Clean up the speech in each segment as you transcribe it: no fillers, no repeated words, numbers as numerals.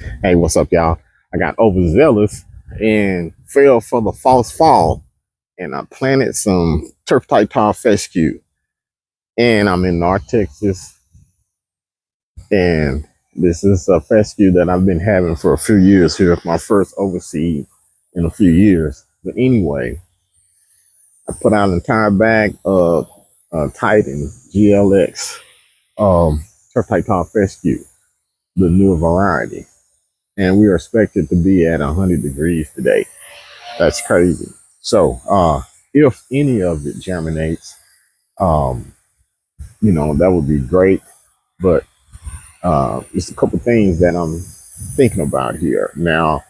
Hey, what's up, y'all? I got overzealous and fell for the false fall, and I planted some turf type tall fescue. And I'm in North Texas, and this is a fescue that I've been having for a few years here. It's my first overseed in a few years. But anyway, I put out an entire bag of Titan GLX turf type tall fescue, the newer variety, and we are expected to be at 100 degrees today. That's crazy. So, if any of it germinates, um, that would be great. But just a couple things that I'm thinking about here. Now,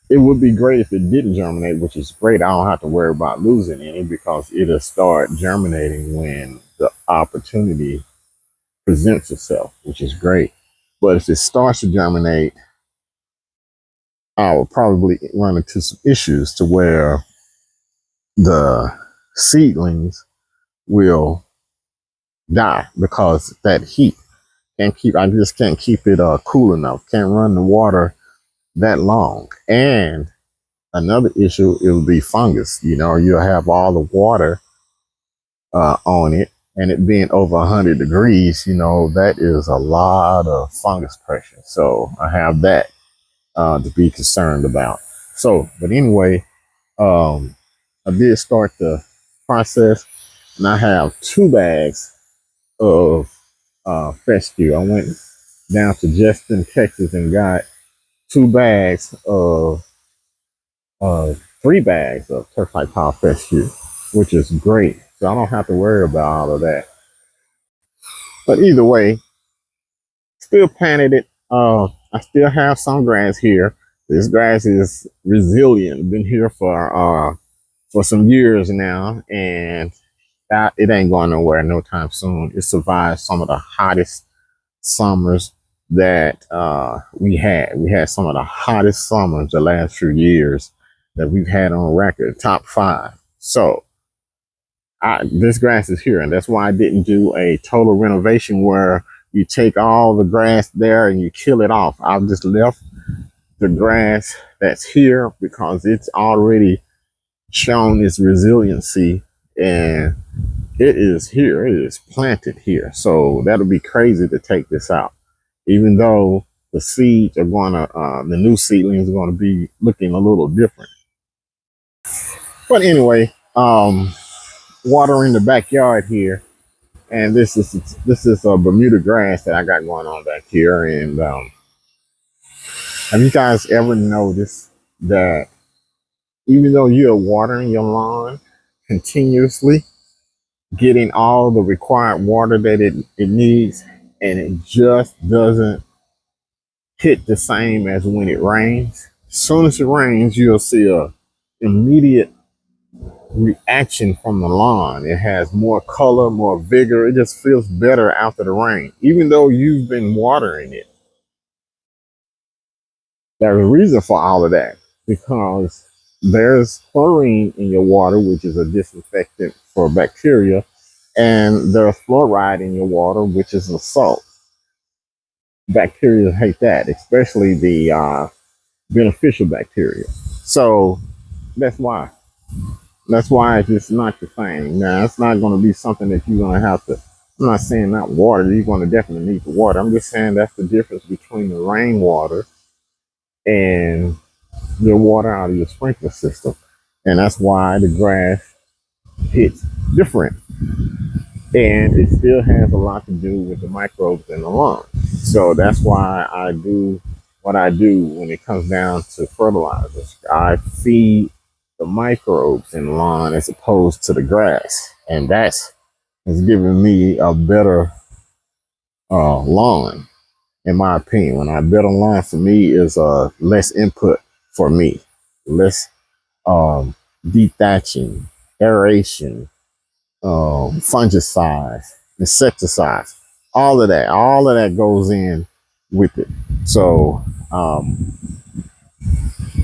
it would be great if it didn't germinate, which is great. I don't have to worry about losing any because it'll start germinating when the opportunity presents itself, which is great. But if it starts to germinate, I will probably run into some issues to where the seedlings will die because that heat can't keep. I just can't keep it cool enough. Can't run the water that long. And another issue, it will be fungus. You'll have all the water on it, and it being over 100 degrees. That is a lot of fungus pressure. So I have that to be concerned about. So, but anyway, um, I did start the process, and I have 2 bags of fescue. I went down to Justin, Texas, and got 2 bags of 3 bags of turf type pile fescue, which is great. So I don't have to worry about all of that. But either way, still planted it. I still have some grass here. This grass is resilient. Been here for some years now, and it ain't going nowhere no time soon. It survived some of the hottest summers that we had. We had some of the hottest summers the last few years that we've had on record, top 5. So this grass is here, and that's why I didn't do a total renovation where you take all the grass there and you kill it off. I've just left the grass that's here because it's already shown its resiliency, and it is here. It is planted here. So that'll be crazy to take this out. Even though the seeds are going to, the new seedlings are going to be looking a little different. But anyway, water in the backyard here. And this is a Bermuda grass that I got going on back here. And have you guys ever noticed that even though you're watering your lawn continuously, getting all the required water that it needs, and it just doesn't hit the same as when it rains. As soon as it rains, you'll see a immediate reaction from the lawn. It has more color, more vigor. It just feels better after the rain, even though you've been watering it. There's a reason for all of that because there's chlorine in your water, which is a disinfectant for bacteria, and there's fluoride in your water, which is a salt. Bacteria hate that, especially the beneficial bacteria. So that's why. That's why it's just not the same. Now, it's not going to be something that you're going to have to. I'm not saying not water. You're going to definitely need the water. I'm just saying that's the difference between the rainwater and your water out of your sprinkler system. And that's why the grass hits different. And it still has a lot to do with the microbes in the lawn. So that's why I do what I do when it comes down to fertilizers. I feed the microbes in the lawn as opposed to the grass. And that's has given me a better lawn, in my opinion. When I better lawn for me is less input for me, less dethatching, aeration, fungicides, insecticides, all of that goes in with it. So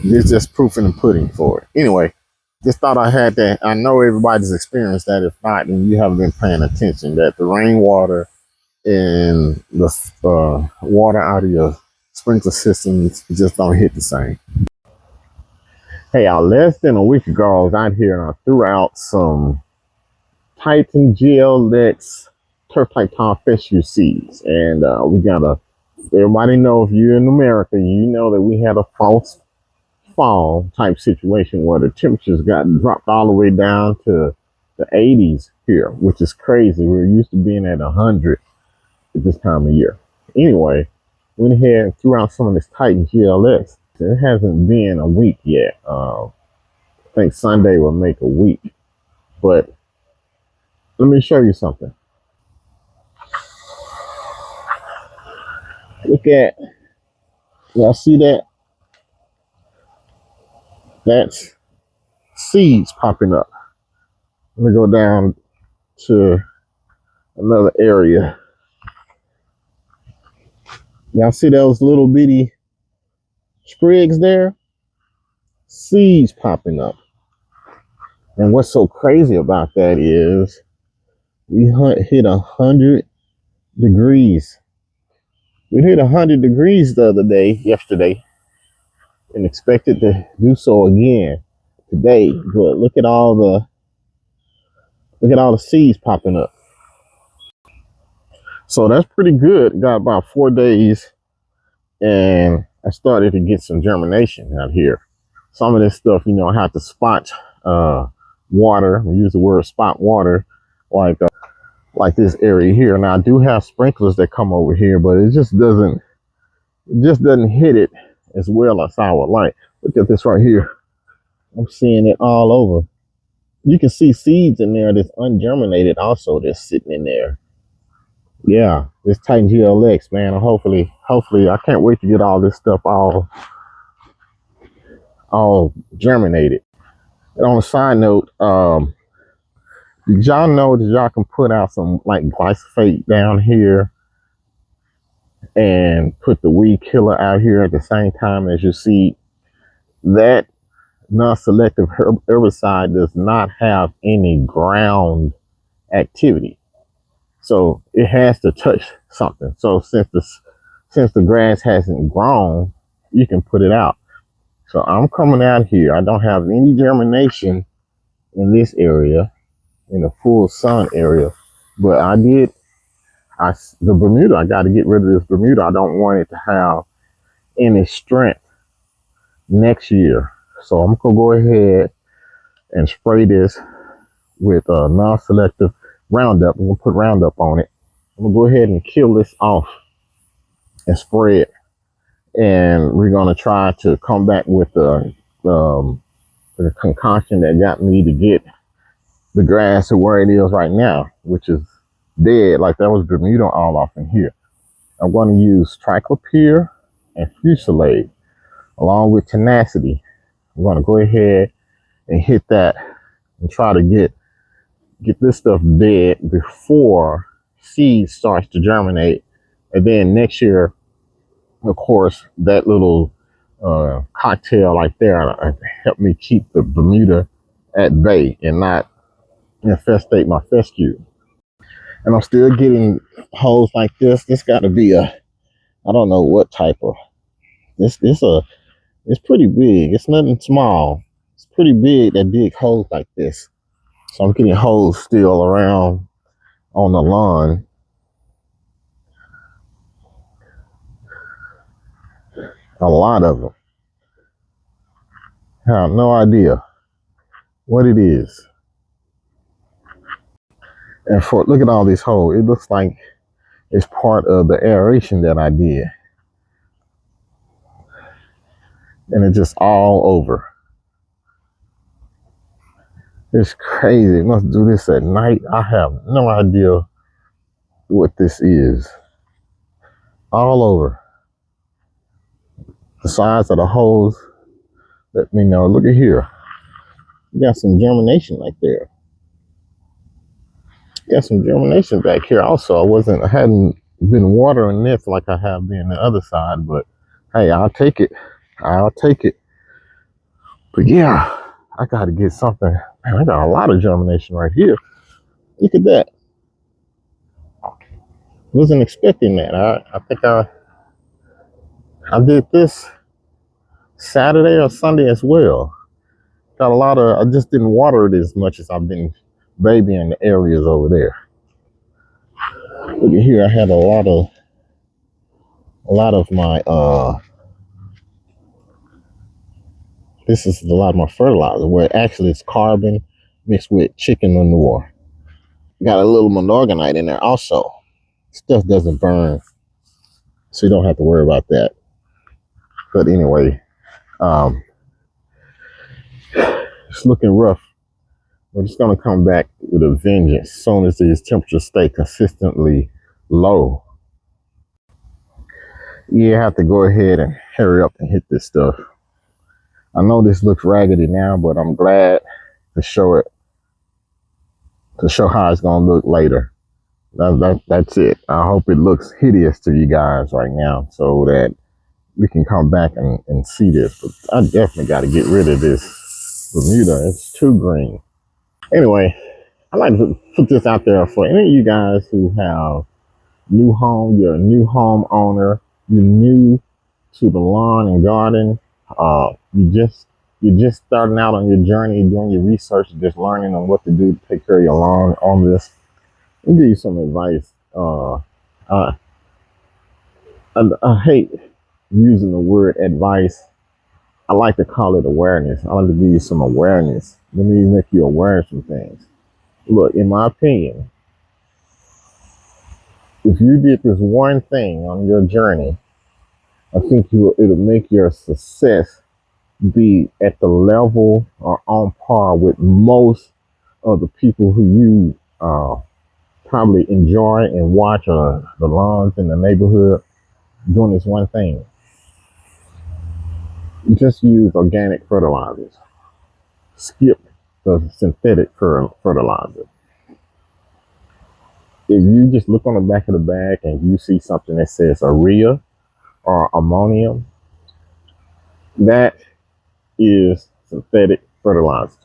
it's just proof in the pudding for it. Anyway, just thought I had that. I know everybody's experienced that. If not, then you haven't been paying attention. That the rainwater and the water out of your sprinkler systems just don't hit the same. Hey, less than a week ago, I was out here and I threw out some Titan GLX turf type Tom fescue seeds. And we got everybody know, if you're in America, you know that we had a false fall type situation where the temperatures got dropped all the way down to the 80s here, which is crazy. We're used to being at 100 at this time of year. Anyway, went ahead and threw out some of this Titan GLX. It hasn't been a week yet. I think Sunday will make a week. But let me show you something. Look at, y'all see that? That's seeds popping up. Let me go down to another area. Y'all see those little bitty sprigs there? Seeds popping up. And what's so crazy about that is we hit 100 degrees. We hit 100 degrees the other day, yesterday, and expected to do so again today. But look at all the seeds popping up. So that's pretty good. Got about 4 days, and I started to get some germination out here. Some of this stuff, I have to spot water. We use the word spot water, like this area here. Now I do have sprinklers that come over here, but it just doesn't hit it as well as I would like. Look at this right here. I'm seeing it all over. You can see seeds in there that's ungerminated also that's sitting in there. Yeah, this Titan GLX, man. Hopefully, I can't wait to get all this stuff all germinated. And on a side note, did y'all know that y'all can put out some like glyphosate down here and put the weed killer out here at the same time as your seed? That non-selective herbicide does not have any ground activity, so it has to touch something. So since the grass hasn't grown, you can put it out. So I'm coming out here. I don't have any germination in this area, in the full sun area, but the Bermuda, I got to get rid of this Bermuda. I don't want it to have any strength next year. So I'm gonna go ahead and spray this with a non-selective Roundup. I'm gonna put Roundup on it. I'm gonna go ahead and kill this off and spray it. And we're gonna try to come back with the concoction that got me to get the grass to where it is right now, which is dead. Like that was Bermuda all off in here. I'm going to use triclopyr and fusilade along with tenacity. I'm going to go ahead and hit that and try to get this stuff dead before seed starts to germinate. And then next year, of course, that little cocktail right there helped me keep the Bermuda at bay and not infestate my fescue. And I'm still getting holes like this. This got to be I don't know what type of, it's pretty big. It's nothing small. It's pretty big that dig holes like this. So I'm getting holes still around on the lawn. A lot of them. I have no idea what it is. And look at all these holes. It looks like it's part of the aeration that I did. And it's just all over. It's crazy. It must do this at night. I have no idea what this is. All over. The size of the holes let me know. Look at here. You got some germination right there. Got some germination back here also. I hadn't been watering this like I have been the other side, but hey, I'll take it. But yeah, I gotta get something. Man, I got a lot of germination right here. Look at that. Wasn't expecting that. I think I did this Saturday or Sunday as well. Got a lot of, I just didn't water it as much as I've been babying the areas over there. Look at here, I had a lot of my, this is a lot of my fertilizer, where actually it's carbon mixed with chicken manure. Got a little monorganite in there also. Stuff doesn't burn, so you don't have to worry about that. But anyway, um, it's looking rough. We're just gonna come back with a vengeance as soon as these temperatures stay consistently low. You have to go ahead and hurry up and hit this stuff. I know this looks raggedy now, but I'm glad to show it, to show how it's gonna look later. That's it. I hope it looks hideous to you guys right now so that we can come back and see this. But I definitely got to get rid of this Bermuda. It's too green. Anyway, I'd like to put this out there for any of you guys who have new home, you're a new home owner, you're new to the lawn and garden, you're just starting out on your journey, doing your research, just learning on what to do to take care of your lawn on this. I'll give you some advice. I, I hate using the word advice. I like to call it awareness. I like to give you some awareness. Let me make you aware of some things. Look, in my opinion, if you did this one thing on your journey, I think it'll make your success be at the level or on par with most of the people who you probably enjoy and watch the lawns in the neighborhood doing this one thing. Just use organic fertilizers. Skip the synthetic fertilizer. If you just look on the back of the bag and you see something that says urea or ammonium, that is synthetic fertilizer.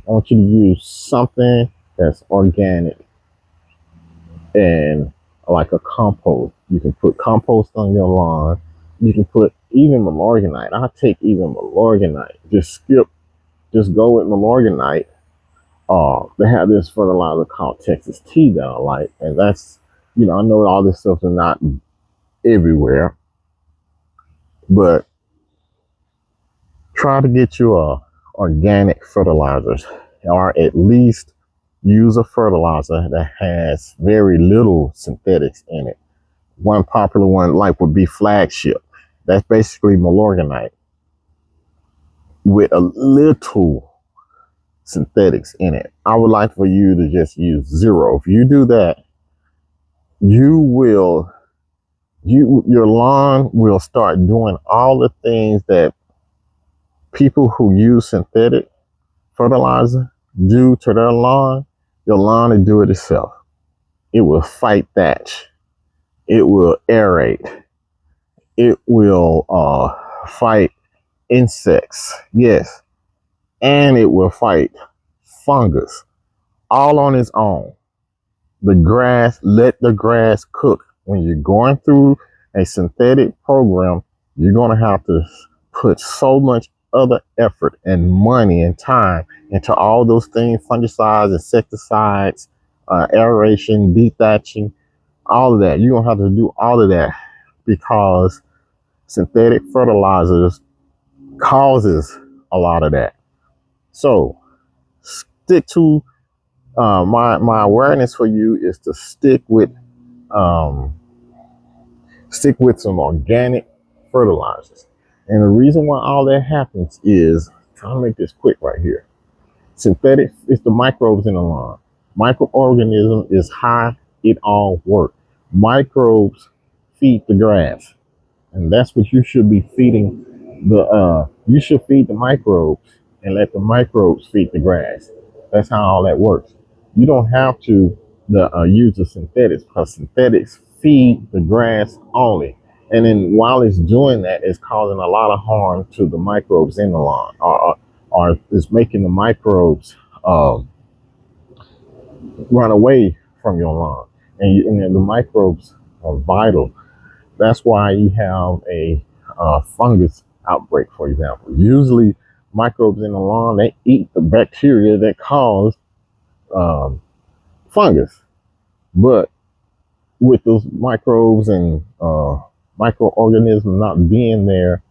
I want you to use something that's organic and like a compost. You can put compost on your lawn. You can put even Milorganite. I'll take even Milorganite. Just go with Milorganite. They have this fertilizer called Texas Tea that I like, and that's, I know all this stuff is not everywhere, but try to get you organic fertilizers, or at least use a fertilizer that has very little synthetics in it. One popular one like would be Flagship. That's basically Milorganite with a little synthetics in it. I would like for you to just use zero. If you do that, your lawn will start doing all the things that people who use synthetic fertilizer do to their lawn. Your lawn will do it itself. It will fight thatch. It will aerate. It will fight insects. Yes. And it will fight fungus all on its own. Let the grass cook. When you're going through a synthetic program, you're going to have to put so much other effort and money and time into all those things, fungicides, insecticides, aeration, dethatching, all of that. You're going to have to do all of that because synthetic fertilizers causes a lot of that. So stick to my awareness for you is to stick with some organic fertilizers. And the reason why all that happens is, trying to make this quick right here. Synthetic is the microbes in the lawn. Microorganism is how it all works. Microbes feed the grass. And that's what you should be feeding you should feed the microbes and let the microbes feed the grass. That's how all that works. You don't have to use the synthetics because synthetics feed the grass only. And then while it's doing that, it's causing a lot of harm to the microbes in the lawn, or it's making the microbes run away from your lawn. And the microbes are vital. That's why you have a fungus outbreak, for example. Usually microbes in the lawn, they eat the bacteria that cause um, fungus. But with those microbes and microorganisms not being there,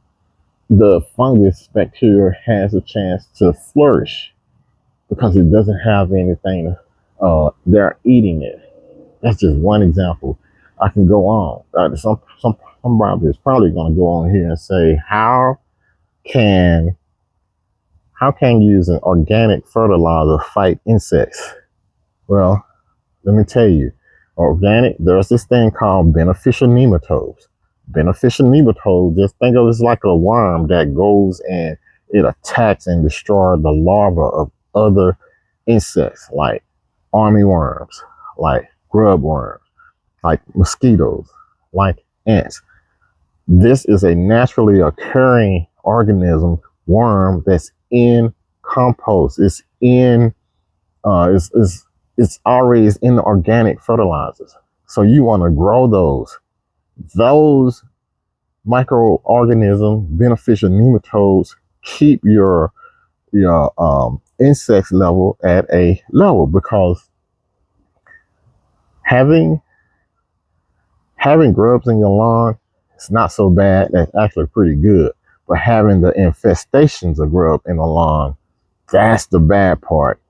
the fungus bacteria has a chance to flourish because it doesn't have anything. They're eating it. That's just one example. I can go on. Somebody is probably going to go on here and say, can how can you use an organic fertilizer fight insects? Well, let me tell you, organic, there's this thing called beneficial nematodes. Beneficial nematodes, just think of it as like a worm that goes and it attacks and destroys the larvae of other insects like army worms, like grub worms, like mosquitoes, like ants. This is a naturally occurring organism, worm that's in compost. It's always in the organic fertilizers. So you want to grow those. Those microorganisms, beneficial nematodes, keep your insects level at a level because having grubs in your lawn, it's not so bad. That's actually pretty good. But having the infestations of grub in the lawn, that's the bad part.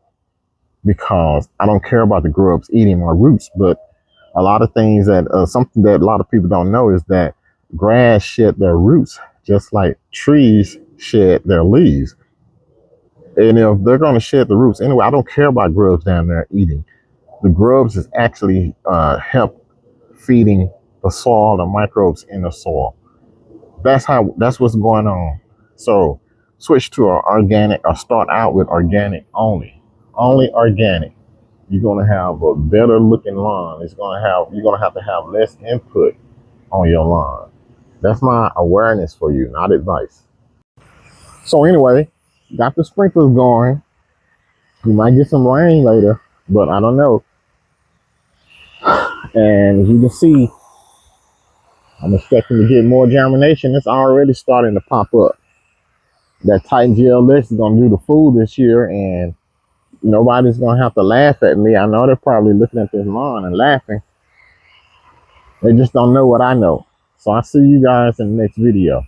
Because I don't care about the grubs eating my roots, but a lot of things that something that a lot of people don't know is that grass shed their roots just like trees shed their leaves. And if they're going to shed the roots anyway, I don't care about grubs down there eating. The grubs is actually help feeding the soil, the microbes in the soil. That's what's going on. So switch to an organic or start out with organic only organic. You're going to have a better looking lawn. You're going to have less input on your lawn. That's my awareness for you, not advice. So anyway, got the sprinklers going. We might get some rain later, but I don't know. And as you can see, I'm expecting to get more germination. It's already starting to pop up. That Titan GLX is going to do the food this year, and nobody's going to have to laugh at me. I know they're probably looking at this lawn and laughing. They just don't know what I know. So I'll see you guys in the next video.